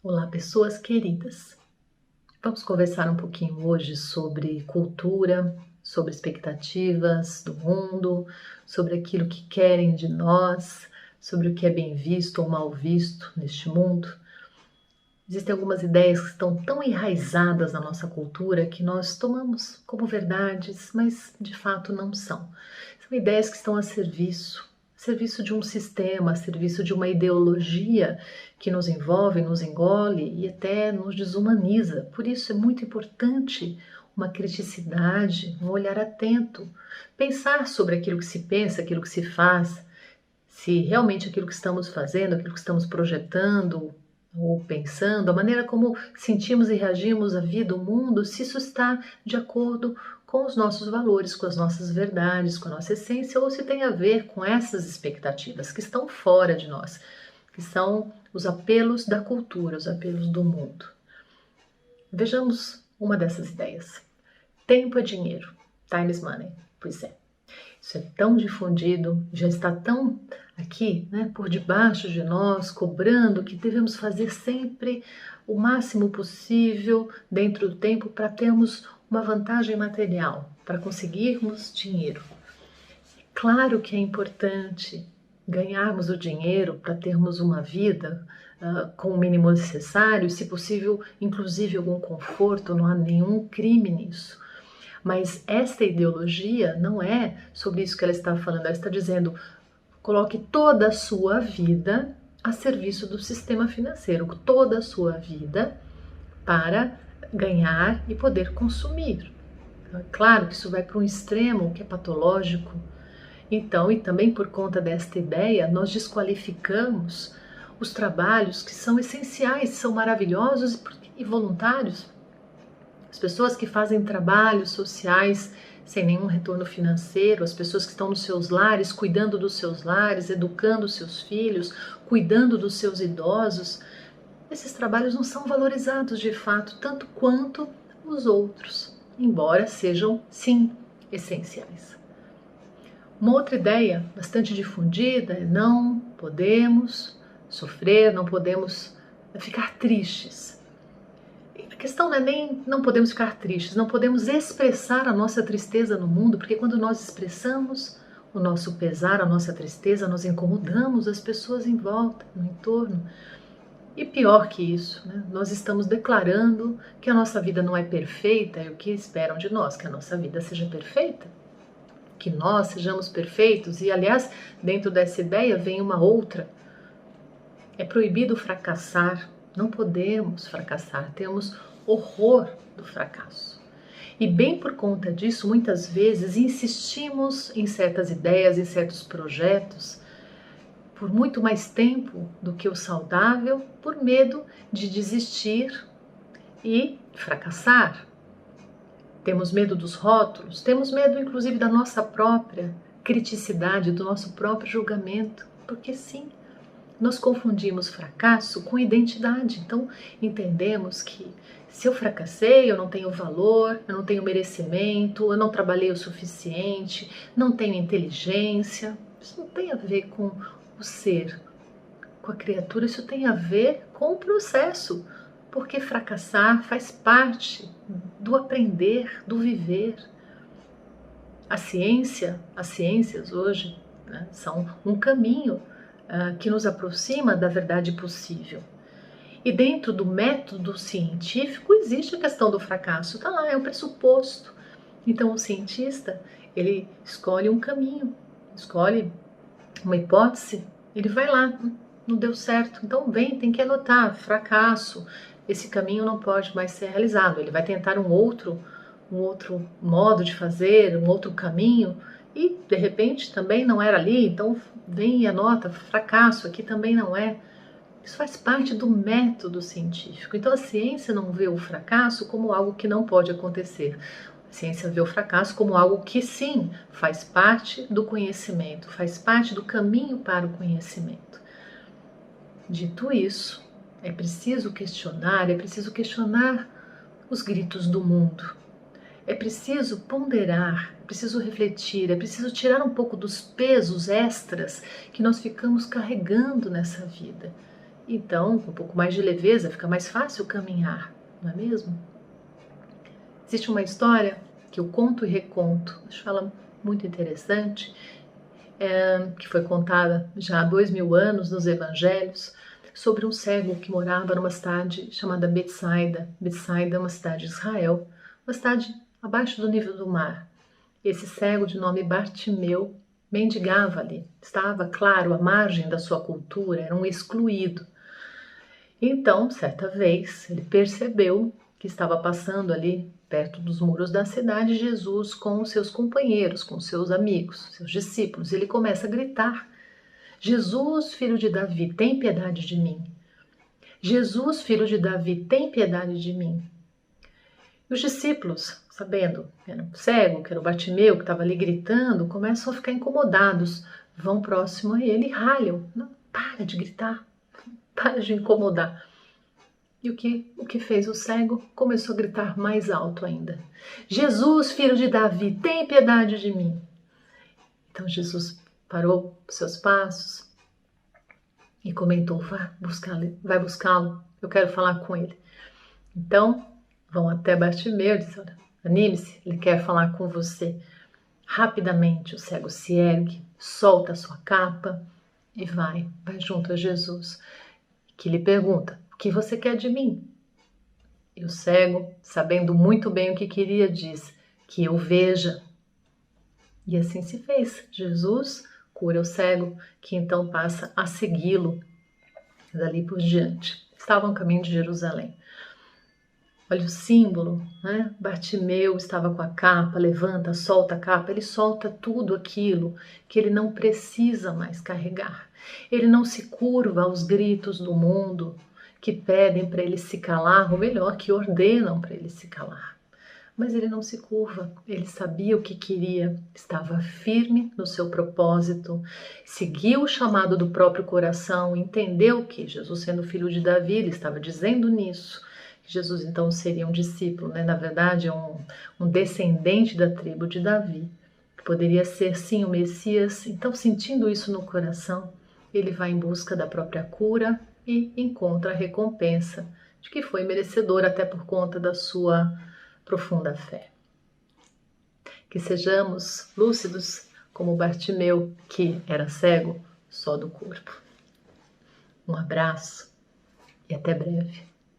Olá, pessoas queridas. Vamos conversar um pouquinho hoje sobre cultura, sobre expectativas do mundo, sobre aquilo que querem de nós, sobre o que é bem visto ou mal visto neste mundo. Existem algumas ideias que estão tão enraizadas na nossa cultura que nós tomamos como verdades, mas de fato não são. São ideias que estão a serviço de um sistema, a serviço de uma ideologia que nos envolve, nos engole e até nos desumaniza. Por isso é muito importante uma criticidade, um olhar atento, pensar sobre aquilo que se pensa, aquilo que se faz, se realmente aquilo que estamos fazendo, aquilo que estamos projetando ou pensando, a maneira como sentimos e reagimos à vida, o mundo, se isso está de acordo com os nossos valores, com as nossas verdades, com a nossa essência, ou se tem a ver com essas expectativas que estão fora de nós, que são os apelos da cultura, os apelos do mundo. Vejamos uma dessas ideias. Tempo é dinheiro. Time is money. Pois é. Isso é tão difundido, já está tão aqui, né, por debaixo de nós, cobrando que devemos fazer sempre o máximo possível dentro do tempo para termos uma vantagem material, para conseguirmos dinheiro. Claro que é importante ganharmos o dinheiro para termos uma vida com o mínimo necessário, se possível, inclusive algum conforto, não há nenhum crime nisso. Mas esta ideologia não é sobre isso que ela está falando. Ela está dizendo: coloque toda a sua vida a serviço do sistema financeiro, toda a sua vida para ganhar e poder consumir. Claro que isso vai para um extremo que é patológico. Então, e também por conta desta ideia, nós desqualificamos os trabalhos que são essenciais, são maravilhosos e voluntários. As pessoas que fazem trabalhos sociais sem nenhum retorno financeiro, as pessoas que estão nos seus lares, cuidando dos seus lares, educando os seus filhos, cuidando dos seus idosos, esses trabalhos não são valorizados de fato tanto quanto os outros, embora sejam, sim, essenciais. Uma outra ideia bastante difundida é: não podemos sofrer, não podemos ficar tristes. A questão não é nem não podemos ficar tristes, não podemos expressar a nossa tristeza no mundo, porque quando nós expressamos o nosso pesar, a nossa tristeza, nós incomodamos as pessoas em volta, no entorno. E pior que isso, né? Nós estamos declarando que a nossa vida não é perfeita e o que esperam de nós, que a nossa vida seja perfeita, que nós sejamos perfeitos. E aliás, dentro dessa ideia vem uma outra: é proibido fracassar, não podemos fracassar, temos horror do fracasso. E bem por conta disso, muitas vezes insistimos em certas ideias, em certos projetos, por muito mais tempo do que o saudável, por medo de desistir e fracassar. Temos medo dos rótulos, temos medo inclusive da nossa própria criticidade, do nosso próprio julgamento, porque sim, nós confundimos fracasso com identidade. Então entendemos que se eu fracassei, eu não tenho valor, eu não tenho merecimento, eu não trabalhei o suficiente, não tenho inteligência. Isso não tem a ver com o ser, com a criatura, isso tem a ver com o processo, porque fracassar faz parte do aprender, do viver. As ciências hoje, né, são um caminho que nos aproxima da verdade possível. E dentro do método científico existe a questão do fracasso, está lá, é um pressuposto. Então o cientista, ele escolhe um caminho, escolhe uma hipótese, ele vai lá, não deu certo, então tem que anotar, fracasso, esse caminho não pode mais ser realizado, ele vai tentar um outro modo de fazer, um outro caminho, e de repente também não era ali, então vem e anota, fracasso, aqui também não é. Isso faz parte do método científico. Então a ciência não vê o fracasso como algo que não pode acontecer. A ciência vê o fracasso como algo que sim, faz parte do conhecimento, faz parte do caminho para o conhecimento. Dito isso, é preciso questionar os gritos do mundo. É preciso ponderar, é preciso refletir, é preciso tirar um pouco dos pesos extras que nós ficamos carregando nessa vida. Então, com um pouco mais de leveza, fica mais fácil caminhar, não é mesmo? Existe uma história que eu conto e reconto, acho ela muito interessante, que foi contada já há 2000 anos nos Evangelhos, sobre um cego que morava numa cidade chamada Betsaida. Betsaida é uma cidade de Israel, uma cidade abaixo do nível do mar. Esse cego de nome Bartimeu mendigava ali, estava, claro, à margem da sua cultura, era um excluído. Então, certa vez, ele percebeu que estava passando ali perto dos muros da cidade Jesus com os seus companheiros, com os seus amigos, seus discípulos. Ele começa a gritar: Jesus, filho de Davi, tem piedade de mim. Jesus, filho de Davi, tem piedade de mim. E os discípulos, sabendo que era um cego, que era o Bartimeu, que estava ali gritando, começam a ficar incomodados. Vão próximo a ele e ralham. Não, para de gritar, para de incomodar. E o que fez o cego? Começou a gritar mais alto ainda. Jesus, filho de Davi, tem piedade de mim. Então Jesus parou os seus passos e comentou: vai buscá-lo, eu quero falar com ele. Então vão até Bartimeu e dizem: anime-se, ele quer falar com você. Rapidamente o cego se ergue, solta a sua capa e vai junto a Jesus, que lhe pergunta: o que você quer de mim? E o cego, sabendo muito bem o que queria, diz: que eu veja. E assim se fez. Jesus cura o cego, que então passa a segui-lo dali por diante. Estavam no caminho de Jerusalém. Olha o símbolo, né? Bartimeu estava com a capa, levanta, solta a capa, ele solta tudo aquilo que ele não precisa mais carregar. Ele não se curva aos gritos do mundo que pedem para ele se calar, ou melhor, que ordenam para ele se calar. Mas ele não se curva, ele sabia o que queria, estava firme no seu propósito, seguiu o chamado do próprio coração, entendeu que Jesus, sendo filho de Davi, ele estava dizendo nisso. Jesus então seria um discípulo, né? Na verdade um descendente da tribo de Davi, que poderia ser sim o Messias. Então, sentindo isso no coração, ele vai em busca da própria cura e encontra a recompensa de que foi merecedor até por conta da sua profunda fé. Que sejamos lúcidos como Bartimeu, que era cego só do corpo. Um abraço e até breve.